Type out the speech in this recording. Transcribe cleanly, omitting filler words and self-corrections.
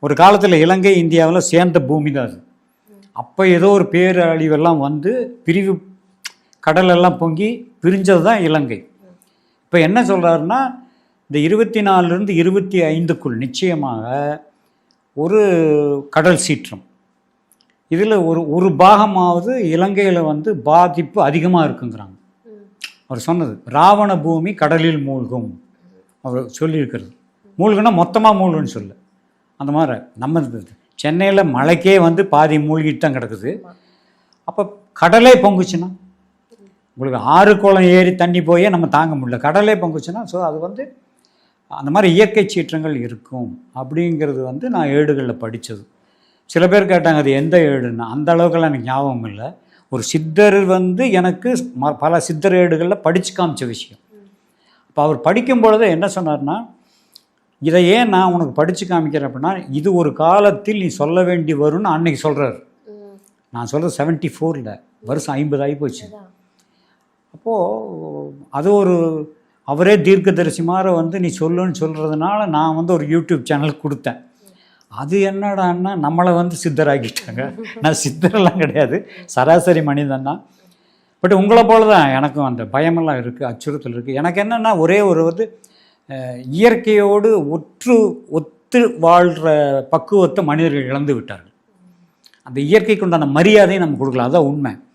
ஒரு காலத்தில் இலங்கை இந்தியாவில் சேர்ந்த பூமி தான் அது. அப்போ ஏதோ ஒரு பேரழிவெல்லாம் வந்து பிரிவு கடலெல்லாம் பொங்கி பிரிஞ்சது தான் இலங்கை. இப்போ என்ன சொல்கிறாருன்னா, இந்த 24லேருந்து 25க்குள் நிச்சயமாக ஒரு கடல் சீற்றம், இதில் ஒரு பாகமாவது இலங்கையில் வந்து பாதிப்பு அதிகமாக இருக்குங்கிறாங்க. அவர் சொன்னது ராவண பூமி கடலில் மூழ்கும் அவர் சொல்லியிருக்கிறது. மூழ்குன்னா மொத்தமாக மூழ்குன்னு சொல்ல, அந்த மாதிரி நம்ம சென்னையில் மழைக்கே வந்து பாதி மூழ்கிட்டு தான் கிடக்குது. அப்போ கடலே பொங்குச்சுன்னா, உங்களுக்கு 6 குளம் ஏறி தண்ணி போயே நம்ம தாங்க முடியல, கடலே பொங்குச்சுன்னா. ஸோ அது வந்து அந்த மாதிரி இயற்கை சீற்றங்கள் இருக்கும் அப்படிங்கிறது வந்து நான் ஏடுகளில் படித்தது. சில பேர் கேட்டாங்க அது எந்த ஏடுன்னு, அந்த அளவுக்கெல்லாம் எனக்கு ஞாபகம் இல்லை. ஒரு சித்தர் வந்து எனக்கு பல சித்தர் ஏடுகளில் படித்து காமிச்ச விஷயம். இப்போ அவர் படிக்கும் பொழுது என்ன சொன்னார்னா, இதை ஏன் நான் உனக்கு படித்து காமிக்கிறேன் அப்படின்னா, இது ஒரு காலத்தில் நீ சொல்ல வேண்டி வரும்னு அன்னைக்கு சொல்கிறார். நான் சொல்கிறது 74ல், வருஷம் 50 ஆகி போச்சு. அப்போது அது ஒரு அவரே தீர்க்கதரிசி மாதிரி வந்து நீ சொல்லுன்னு சொல்கிறதுனால நான் வந்து ஒரு யூடியூப் சேனல் கொடுத்தேன். அது என்னடான்னா நம்மளை வந்து சித்தராக்கிட்டாங்க. நான் சித்தரெல்லாம் கிடையாது, சராசரி மனிதன் தான். பட் உங்களை போல தான் எனக்கும் அந்த பயமெல்லாம் இருக்குது, அச்சுறுத்தல் இருக்குது. எனக்கு என்னென்னா ஒரே ஒரு வந்து இயற்கையோடு ஒத்து வாழ்கிற பக்குவத்தை மனிதர்கள் இழந்து விட்டார்கள். அந்த இயற்கைக்கு உண்டான மரியாதையை நம்ம கொடுக்கலாம், அதான் உண்மை.